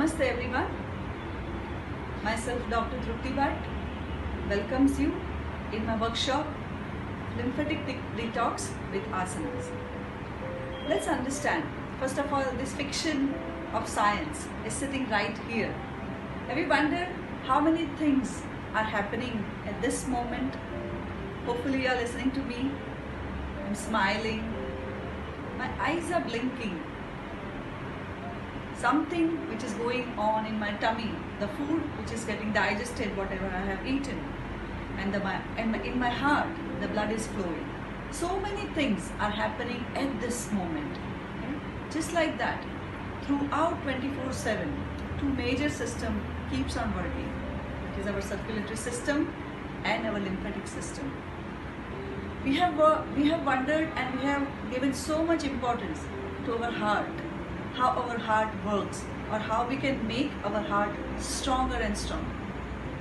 Namaste everyone. Myself Dr. Trupti Bhatt welcomes you in my workshop Lymphatic Detox with Asanas. Let's understand, first of all, this fiction of science is sitting right here. Have you wondered how many things are happening at this moment? Hopefully you are listening to me. I'm smiling. My eyes are blinking. Something which is going on in my tummy, the food which is getting digested, whatever I have eaten, and in my heart, the blood is flowing. So many things are happening at this moment. Okay? Just like that, throughout 24/7, two major systems keeps on working. It is our circulatory system and our lymphatic system. We have wondered and we have given so much importance to our heart, how our heart works, or how we can make our heart stronger and stronger.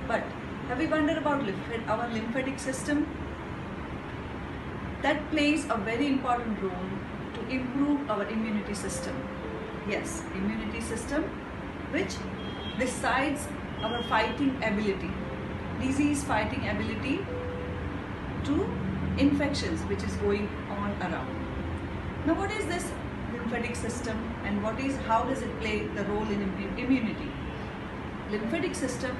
But have we wondered about our lymphatic system? That plays a very important role to improve our immunity system. Yes, immunity system which decides our fighting ability, disease fighting ability to infections which is going on around. Now what is this lymphatic system and how does it play the role in immunity? Lymphatic system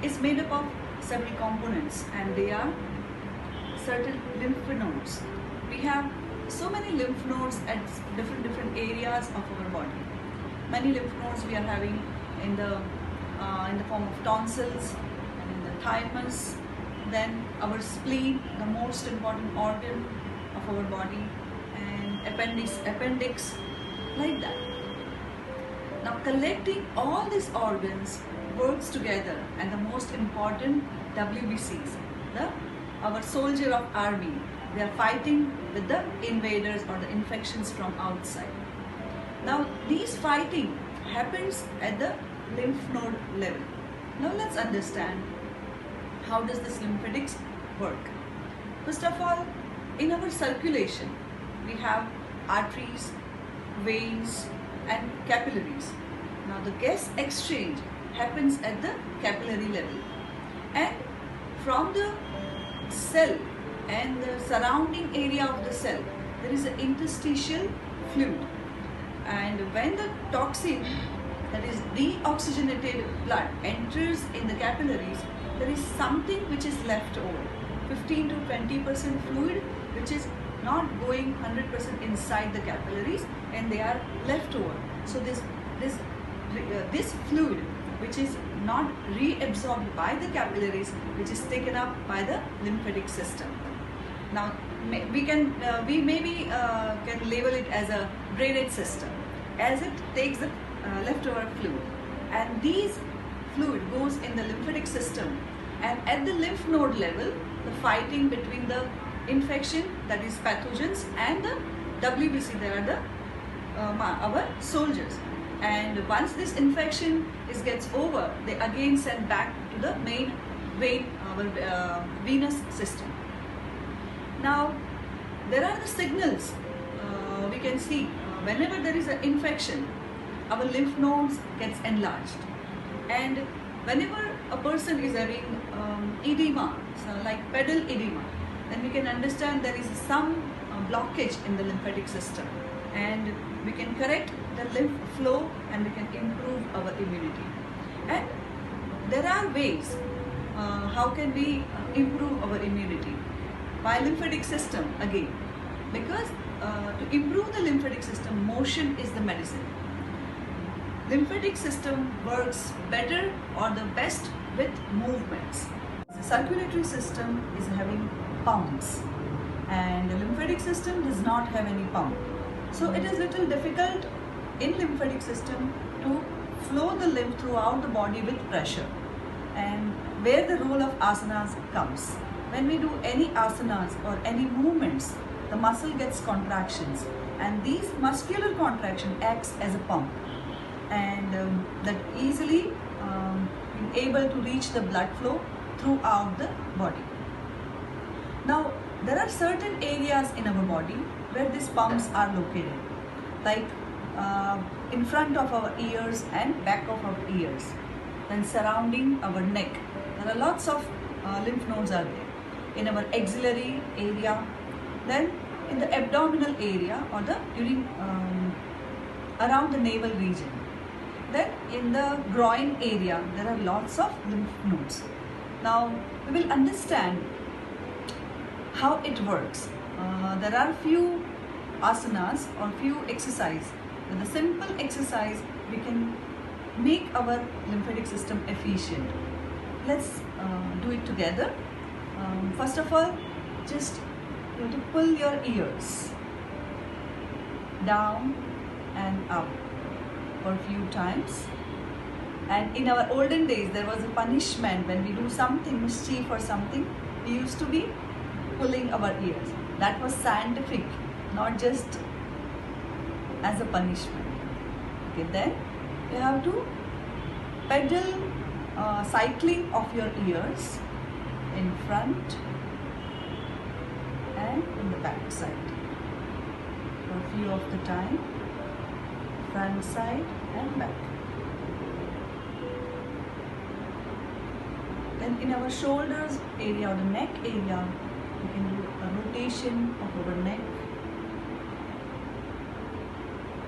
is made up of several components and they are certain lymph nodes. We have so many lymph nodes at different areas of our body. Many lymph nodes we are having in the form of tonsils, and in the thymus, then our spleen, the most important organ of our body, and appendix, like that. Now collecting all these organs works together, and the most important WBCs, our soldier of army, they are fighting with the invaders or the infections from outside. Now these fighting happens at the lymph node level. Now let's understand how does this lymphatics work. First of all, in our circulation we have arteries, veins and capillaries. Now the gas exchange happens at the capillary level, and from the cell and the surrounding area of the cell there is an interstitial fluid, and when the toxin, that is deoxygenated blood, enters in the capillaries, there is something which is left over, 15 to 20% fluid which is not going 100% inside the capillaries, and they are left over. So this fluid which is not reabsorbed by the capillaries, which is taken up by the lymphatic system. Now we maybe can label it as a drainage system, as it takes the leftover fluid, and these fluid goes in the lymphatic system, and at the lymph node level the fighting between the infection, that is pathogens, and the WBC, they are the our soldiers, and once this infection gets over, they again send back to the main vein, our venous system. Now there are the signals we can see whenever there is an infection, our lymph nodes gets enlarged, and whenever a person is having edema, so like pedal edema, then we can understand there is some blockage in the lymphatic system, and we can correct the lymph flow and we can improve our immunity. And there are ways how can we improve our immunity by lymphatic system again, because to improve the lymphatic system, motion is the medicine. Lymphatic system works better or the best with movements. The circulatory system is having pumps, and the lymphatic system does not have any pump. So it is little difficult in lymphatic system to flow the lymph throughout the body with pressure, and where the role of asanas comes. When we do any asanas or any movements, the muscle gets contractions, and these muscular contraction acts as a pump, and that easily able to reach the blood flow throughout the body. Now there are certain areas in our body where these pumps are located, like in front of our ears and back of our ears. Then surrounding our neck, there are lots of lymph nodes are there. In our axillary area, then in the abdominal area or the around the navel region. Then in the groin area, there are lots of lymph nodes. Now we will understand how it works. There are few asanas or few exercises. With a simple exercise, we can make our lymphatic system efficient. Let's do it together. First of all, just you have to pull your ears down and up for a few times. And in our olden days, there was a punishment when we do something, mischief or something, we used to be pulling our ears. That was scientific, not just as a punishment. Okay, then you have to pedal cycling of your ears in front and in the back side for a few of the time, front side and back. Then in our shoulders area or the neck area, we can do a rotation of our neck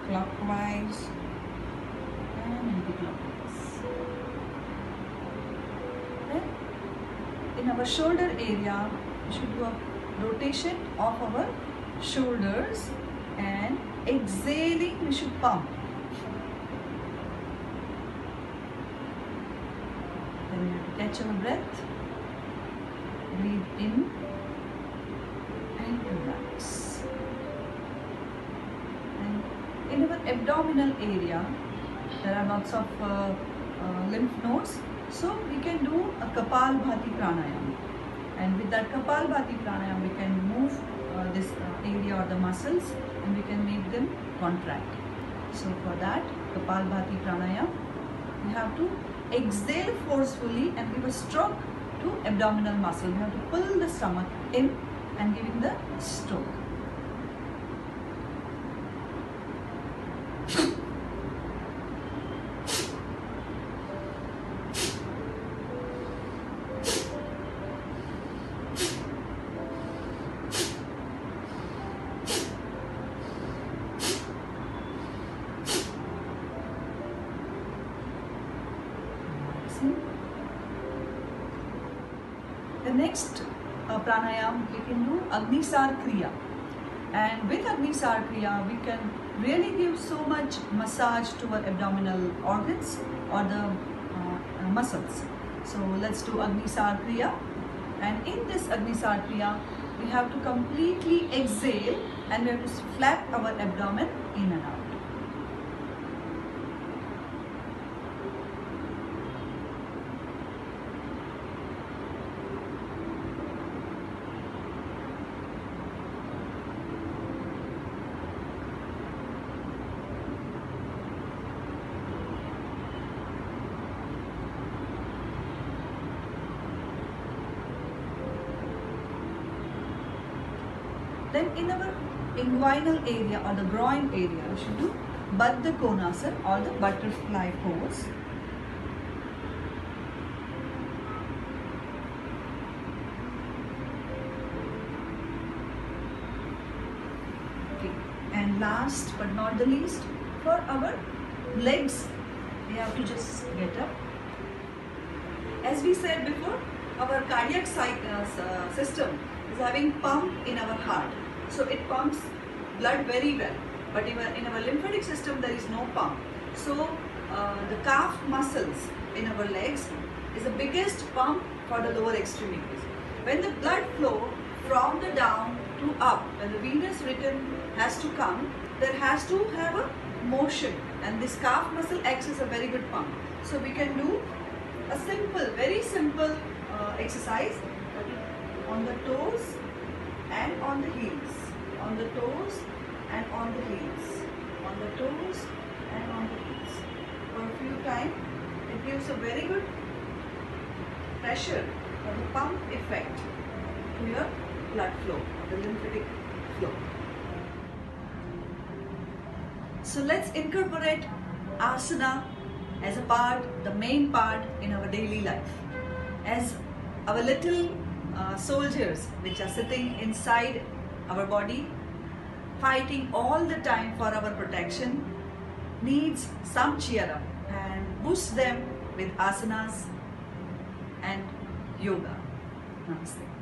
clockwise and anti-clockwise. Then in our shoulder area, we should do a rotation of our shoulders and exhaling we should pump. Then we have to catch our breath, breathe in and relax. And in our abdominal area, there are lots of lymph nodes. So we can do a Kapalbhati pranayama. And with that Kapalbhati pranayama, we can move this area or the muscles and we can make them contract. So for that Kapalbhati pranayama, we have to exhale forcefully and give a stroke to abdominal muscle. We have to pull the stomach in and giving the stroke. The next pranayam we can do Agnisar Kriya, and with Agnisar Kriya we can really give so much massage to our abdominal organs or the muscles. So let's do Agnisar Kriya, and in this Agnisar Kriya we have to completely exhale and we have to flap our abdomen in and out. Then in our inguinal area or the groin area, we should do Baddha Konasana or the butterfly pose. Okay. And last but not the least, for our legs, we have to just get up. As we said before, our cardiac system is having pump in our heart. So it pumps blood very well. But in our lymphatic system, there is no pump. So the calf muscles in our legs is the biggest pump for the lower extremities. When the blood flow from the down to up, when the venous rhythm has to come, there has to have a motion, and this calf muscle acts as a very good pump. So we can do a simple, very simple exercise on the toes and on the heels, on the toes and on the heels, on the toes and on the heels. For a few times, it gives a very good pressure or the pump effect to your blood flow, the lymphatic flow. So let's incorporate asana as a part, the main part in our daily life. As our little soldiers which are sitting inside our body, fighting all the time for our protection, needs some cheer up, and boost them with asanas and yoga. Namaste.